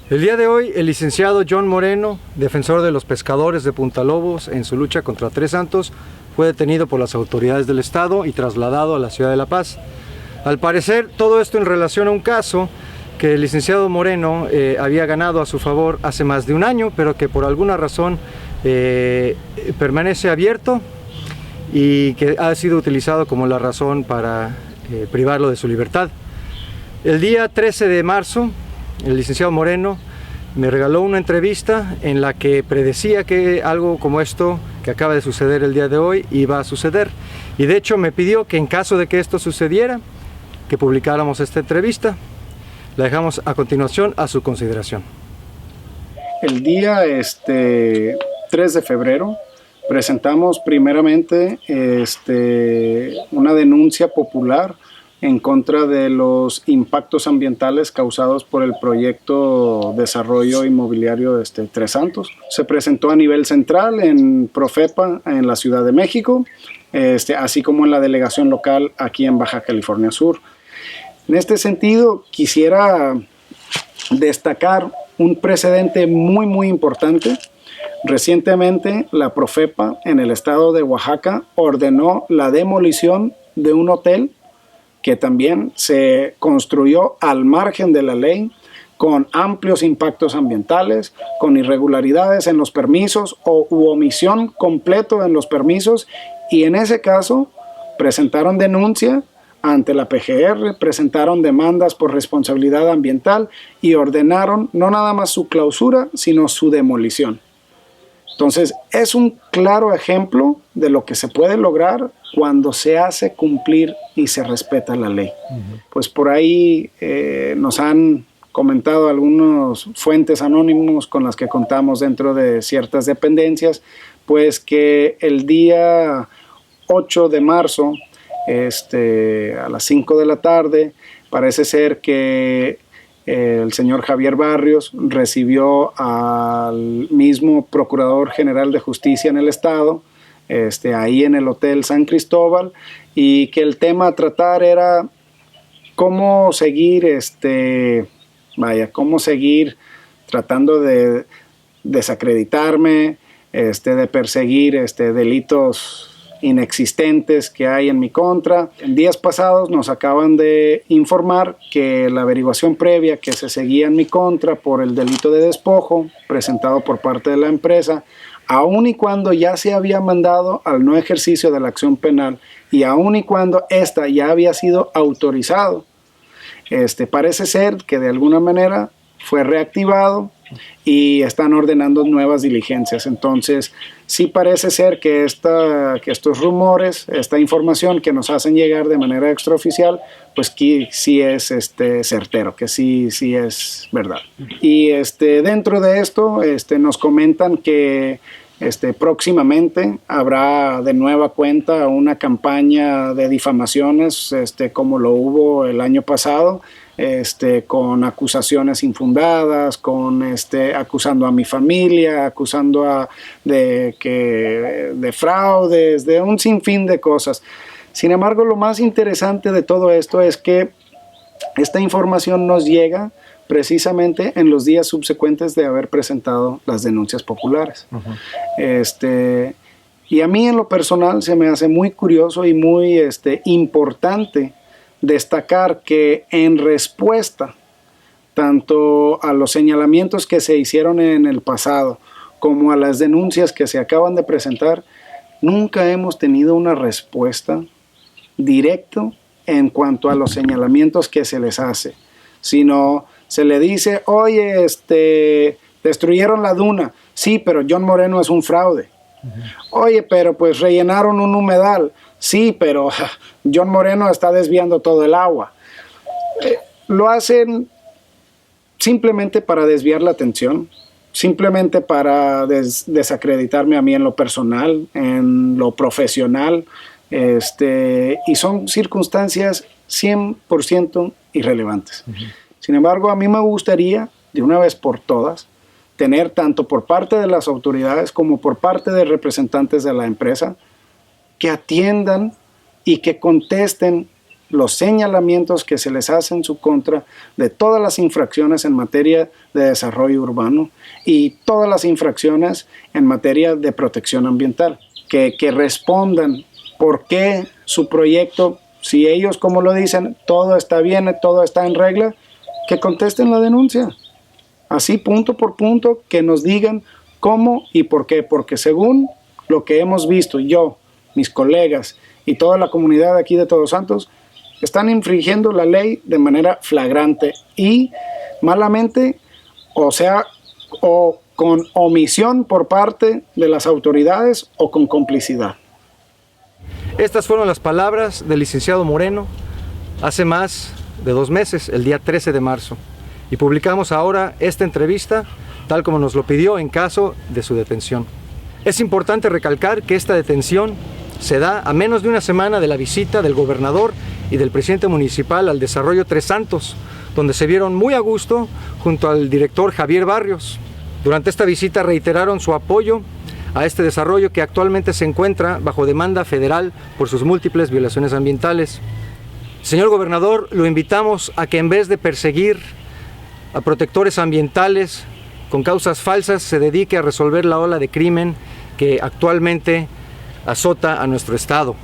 El día de hoy, el licenciado John Moreno, defensor de los pescadores de Punta Lobos en su lucha contra Tres Santos, fue detenido por las autoridades del estado y trasladado a la ciudad de La Paz. Al parecer, todo esto en relación a un caso que el licenciado Moreno había ganado a su favor hace más de un año, pero que por alguna razón permanece abierto y que ha sido utilizado como la razón para privarlo de su libertad. El día 13 de marzo, el licenciado Moreno me regaló una entrevista en la que predecía que algo como esto que acaba de suceder el día de hoy iba a suceder. Y de hecho me pidió que en caso de que esto sucediera, que publicáramos esta entrevista. La dejamos a continuación a su consideración. El día 3 de febrero presentamos primeramente una denuncia popular en contra de los impactos ambientales causados por el proyecto Desarrollo Inmobiliario Tres Santos. Se presentó a nivel central en Profepa en la Ciudad de México, así como en la delegación local aquí en Baja California Sur. En este sentido, quisiera destacar un precedente muy importante. Recientemente, la Profepa en el estado de Oaxaca ordenó la demolición de un hotel que también se construyó al margen de la ley, con amplios impactos ambientales, con irregularidades en los permisos u omisión completo en los permisos, y en ese caso presentaron denuncia ante la PGR, presentaron demandas por responsabilidad ambiental y ordenaron no nada más su clausura, sino su demolición. Entonces, es un claro ejemplo de lo que se puede lograr cuando se hace cumplir y se respeta la ley. Pues por ahí nos han comentado algunos fuentes anónimos con las que contamos dentro de ciertas dependencias, pues que el día 8 de marzo, a las 5 de la tarde, parece ser que el señor Javier Barrios recibió al mismo Procurador General de Justicia en el estado, ahí en el Hotel San Cristóbal, y que el tema a tratar era cómo seguir, cómo seguir tratando de desacreditarme, de perseguir delitos inexistentes que hay en mi contra. En días pasados nos acaban de informar que la averiguación previa que se seguía en mi contra por el delito de despojo presentado por parte de la empresa, aun y cuando ya se había mandado al no ejercicio de la acción penal y aun y cuando esta ya había sido autorizado, parece ser que de alguna manera fue reactivado y están ordenando nuevas diligencias. Entonces, sí parece ser que estos rumores, esta información que nos hacen llegar de manera extraoficial, pues que sí es certero, que sí es verdad. Y dentro de esto nos comentan que próximamente habrá de nueva cuenta una campaña de difamaciones como lo hubo el año pasado, con acusaciones infundadas, acusando a mi familia, acusando de fraudes, de un sinfín de cosas. Sin embargo, lo más interesante de todo esto es que esta información nos llega precisamente en los días subsecuentes de haber presentado las denuncias populares. Y a mí en lo personal se me hace muy curioso y muy importante destacar que en respuesta tanto a los señalamientos que se hicieron en el pasado como a las denuncias que se acaban de presentar, nunca hemos tenido una respuesta directa en cuanto a los señalamientos que se les hace, sino se le dice, oye, destruyeron la duna, sí, pero John Moreno es un fraude. Oye, pero pues rellenaron un humedal, sí, pero John Moreno está desviando todo el agua. Lo hacen simplemente para desviar la atención, simplemente para desacreditarme a mí en lo personal, en lo profesional, y son circunstancias 100% irrelevantes. Sin embargo, a mí me gustaría, de una vez por todas, tener tanto por parte de las autoridades como por parte de representantes de la empresa que atiendan y que contesten los señalamientos que se les hacen en su contra de todas las infracciones en materia de desarrollo urbano y todas las infracciones en materia de protección ambiental. Que respondan por qué su proyecto, si ellos, como lo dicen, todo está bien, todo está en regla, que contesten la denuncia. Así, punto por punto, que nos digan cómo y por qué. Porque según lo que hemos visto, yo, mis colegas y toda la comunidad aquí de Todos Santos, están infringiendo la ley de manera flagrante y malamente, o con omisión por parte de las autoridades o con complicidad. Estas fueron las palabras del licenciado Moreno hace más de 2 meses, el día 13 de marzo. Y publicamos ahora esta entrevista tal como nos lo pidió en caso de su detención. Es importante recalcar que esta detención se da a menos de una semana de la visita del gobernador y del presidente municipal al desarrollo Tres Santos, donde se vieron muy a gusto junto al director Javier Barrios. Durante esta visita reiteraron su apoyo a este desarrollo que actualmente se encuentra bajo demanda federal por sus múltiples violaciones ambientales. Señor gobernador, lo invitamos a que en vez de perseguir a protectores ambientales con causas falsas, se dedique a resolver la ola de crimen que actualmente azota a nuestro estado.